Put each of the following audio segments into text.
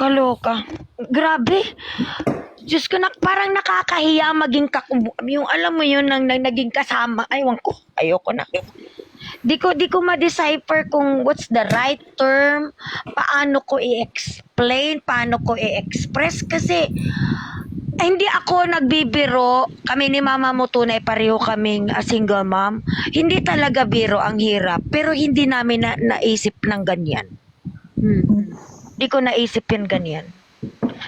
Kaloka. Grabe. Diyos ko, parang nakakahiya maging yung alam mo yun, naging kasama. Aywan ko, ayoko na. Di ko ma-decipher kung what's the right term, paano ko i-explain, paano ko i-express kasi hindi ako nagbibiro. Kami ni Mama mo tunay pareho kaming single mom. Hindi talaga biro ang hirap, pero hindi namin naisip ng ganyan. Di ko naisip yun ganyan.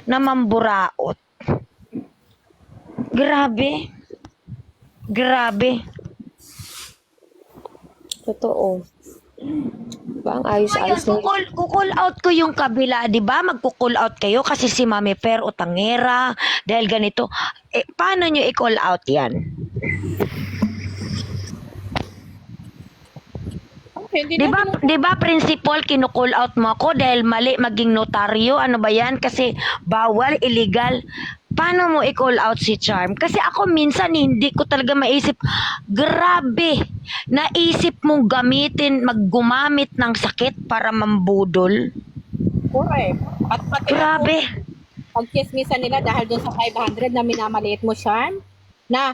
Na mamburaot. Grabe. Grabe. Totoo. Ba, ang ayos-ayos na. Kukul out ko yung kabila, di ba? Magkukul out kayo kasi si Mami Per utangera dahil ganito. Paano nyo i-call out yan? Di ba principal kinukul out mo ako dahil mali maging notaryo? Ano ba yan? Kasi bawal, illegal. Paano mo i-call out si Charm? Kasi ako minsan hindi ko talaga maisip. Grabe! Naisip mong gumamit ng sakit para mambudol. Correct. At pati Grabe! pagkismisan nila dahil doon sa 500 na minamaliit mo, Charm, na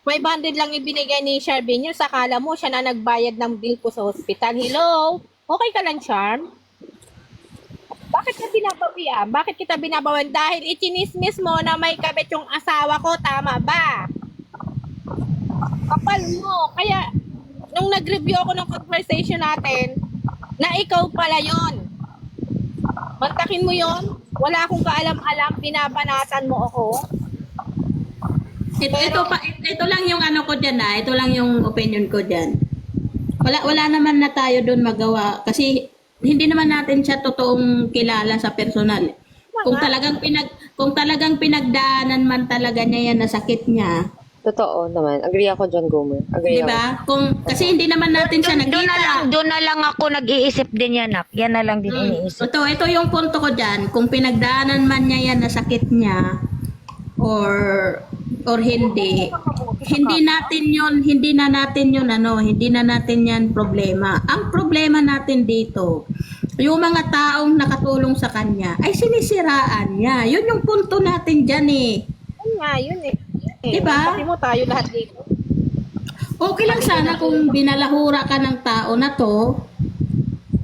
500 lang ibinigay ni Charvin yun, sakala mo siya na nagbayad ng bill ko sa hospital. Hello? Okay ka lang, Charm? Bakit ka binabawian? Bakit kita binabawian? Dahil ichinismis mo na may kabit yung asawa ko, tama ba? Kapal mo. Kaya, nung nag-review ako ng conversation natin, na ikaw pala yon. Mantakin mo yon. Wala akong kaalam-alam, binabanatan mo ako. Ito lang yung ano ko diyan ito lang yung opinion ko diyan. Wala naman na tayo doon magawa kasi hindi naman natin siya totoong kilala sa personal. Kung talagang pinagdaanan man talaga niya yan na sakit niya. Totoo naman. Agree ako dyan, Gomer. Agree Di ba? Kasi hindi naman natin siya nakita. Doon na lang ako nag-iisip din yan, nak. Yan na lang din iniisip. Ito yung punto ko diyan. Kung pinagdaanan man niya yan na sakit niya or hindi na natin yan problema. Ang problema natin dito, yung mga taong nakatulong sa kanya ay sinisiraan niya. Yun yung punto natin dyan Yun nga, yun eh. Diba? Pati mo tayo lahat dito. Okay lang sana kung binalahura ka ng tao na to,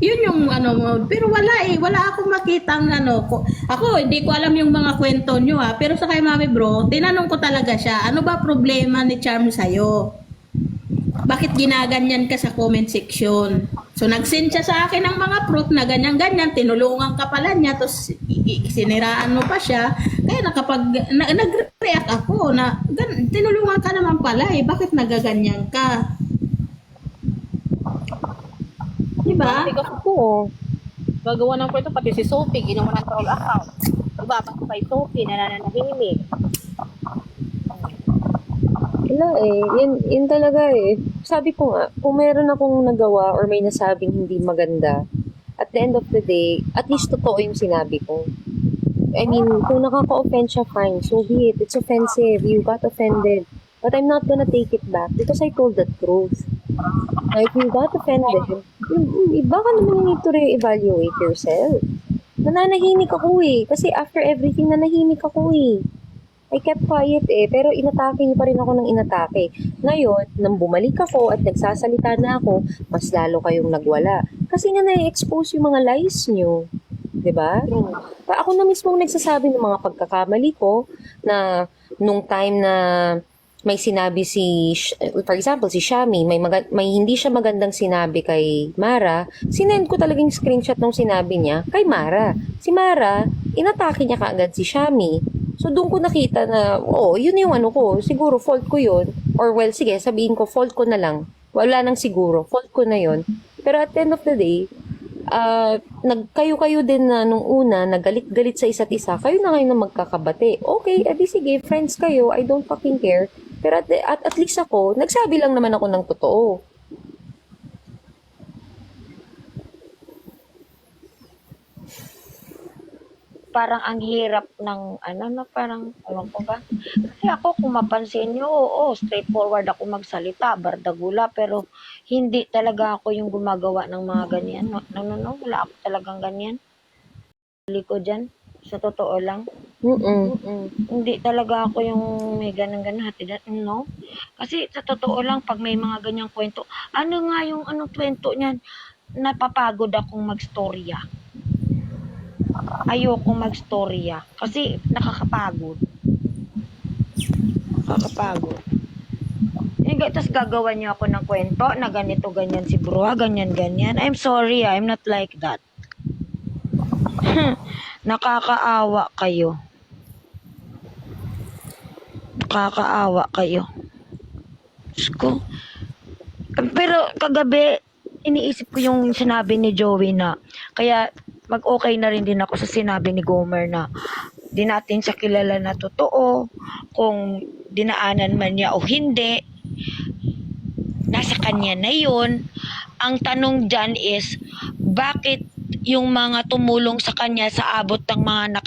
yun yung ano mo. Pero wala akong makitang ano. Ako, hindi ko alam yung mga kwento nyo pero sa kay Mami Bro, tinanong ko talaga siya, ano ba problema ni Charm sa'yo? Bakit ginaganyan ka sa comment section? So nag-send siya sa akin ng mga proof na ganyan-ganyan, tinulungan ka pala niya, tapos siniraan mo pa siya. Kaya nag-react ako na tinulungan ka naman pala bakit nagaganyan ka? Diba? Oo. Gagawa ng kwento, pati si Sophie, ginawa ng troll account. Diba, pati kay Sophie, nananahimik. Wala yun talaga Sabi ko nga, kung meron akong nagawa or may nasabing hindi maganda, at the end of the day, at least totoo yung sinabi ko. I mean, kung nakaka-offend siya, fine. So be it. It's offensive. You got offended. But I'm not gonna take it back because I told the truth. Now, if you got offended, baka naman you need to re-evaluate yourself. Nananahimik ako Kasi after everything, nanahimik ako I kept quiet pero inatake niyo pa rin ako ng inatake. Ngayon, nang bumalik ako at nagsasalita na ako, mas lalo kayong nagwala. Kasi nga na-expose yung mga lies niyo. 'Di ba? Ako na mismo nagsasabi ng mga pagkakamali ko na nung time na may sinabi for example, si Shami, may hindi siya magandang sinabi kay Mara, sinend ko talagang screenshot ng sinabi niya kay Mara. Si Mara, inatake niya kaagad si Shami. So, doon ko nakita na, yun yung ano ko. Siguro, fault ko yun. Or well, sige, sabihin ko, fault ko na lang. Wala nang siguro. Fault ko na yun. Pero at the end of the day, kayo din na nung una, nagalit-galit sa isa't isa. Kayo na ngayon na magkakabate. Okay, edi sige, friends kayo. I don't fucking care. Pero at least ako, nagsabi lang naman ako ng totoo. Parang ang hirap ng parang ewan ko ba. Kasi ako kung mapansin niyo, straightforward ako magsalita, bardagula, pero hindi talaga ako yung gumagawa ng mga ganyan. No, wala ako talagang ganyan. Huli ko dyan. Sa totoo lang. Hindi talaga ako yung may ganun-ganun hatidan, no? Kasi sa totoo lang, pag may mga ganyang kwento, ano nga yung anong kwento niyan? Napapagod akong magstorya. Ayokong magstorya. Kasi nakakapagod. Nakakapagod. Tapos gagawa niyo ako ng kwento na ganito, ganyan si bro, ganyan, ganyan. I'm sorry, I'm not like that. Nakakaawa kayo. Nakakaawa kayo. Diyos ko. Pero kagabi, iniisip ko yung sinabi ni Joey na, kaya mag-okay na rin din ako sa sinabi ni Gomer na di natin siya kilala na totoo, kung dinaanan man niya o hindi, nasa kanya na yun. Ang tanong dyan is, bakit yung mga tumulong sa kanya sa abot ng mga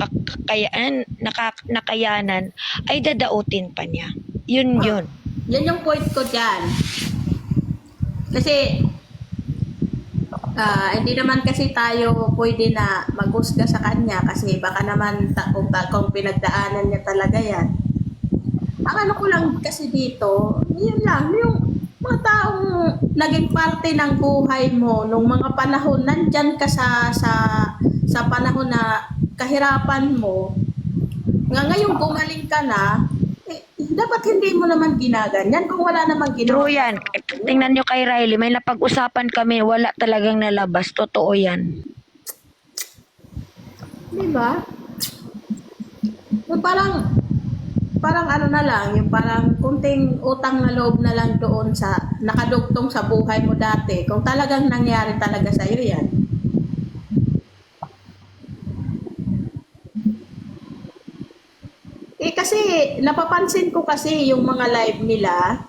nakayanan ay dadautin pa niya? Yun yun. Yan yung point ko dyan. Kasi, hindi naman kasi tayo pwede na maghusga sa kanya kasi baka naman kung pinagdaanan niya talaga yan. Ang ano ko lang kasi dito, yun lang, yung mga taong naging parte ng buhay mo nung mga panahon, nandyan ka sa panahon na kahirapan mo, ngayon gumaling ka na, dapat hindi mo naman ginaganyan kung wala namang ginawa. True yan. Tingnan nyo kay Riley, may napag-usapan kami, wala talagang nalabas. Totoo yan. Diba? Yung parang ano na lang, yung parang kunting utang na loob na lang doon sa nakadugtong sa buhay mo dati. Kung talagang nangyari talaga sa iyo yan. Kasi napapansin ko kasi yung mga live nila,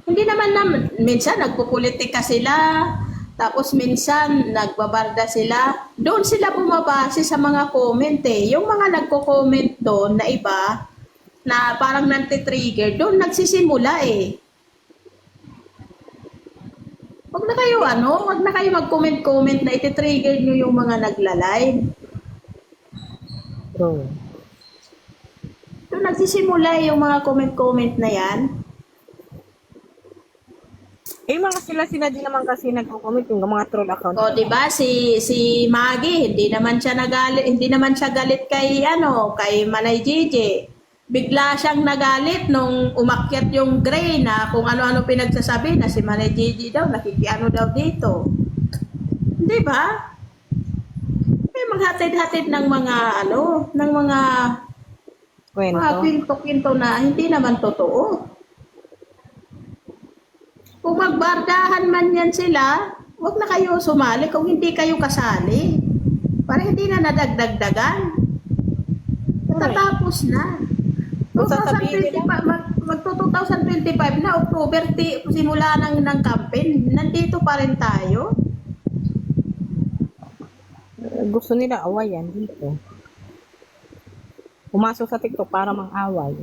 hindi naman minsan nagpupolitika sila, tapos minsan nagbabarda sila. Doon sila bumabase sa mga comment eh. Yung mga nagko-comment doon na iba, na parang nanti-trigger, doon nagsisimula eh. Huwag na kayo mag-comment-comment na iti-trigger nyo yung mga nagla-live. True. Doon nagsisimula eh, yung mga comment-comment na yan. Eh, mga sila din naman kasi nagko-comment yung mga troll account. O, di ba si Maggie, hindi naman siya galit kay Manay Gigi. Bigla siyang nagalit nung umakyat yung Gray na kung ano-ano pinagsasabi na si Manay Gigi daw, nakikiano daw dito. Di ba? May maghatid-hatid ng mga Kwento. mga kwento-kwento na hindi naman totoo. Kung magbardahan man yan sila, huwag na kayo sumali kung hindi kayo kasali. Para hindi na nadagdagdagan. Natatapos na. Kung sasabihin 2025 na, October, simula ng campaign, nandito pa rin tayo. Gusto nila awayan dito. Pumasok sa TikTok para mang-away.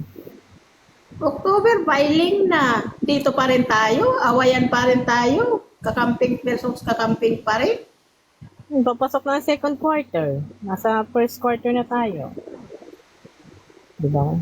October, filing na. Dito pa rin tayo, awayan pa rin tayo. Kakamping versus kakamping pa rin. Papasok na ang second quarter. Nasa first quarter na tayo. Diba?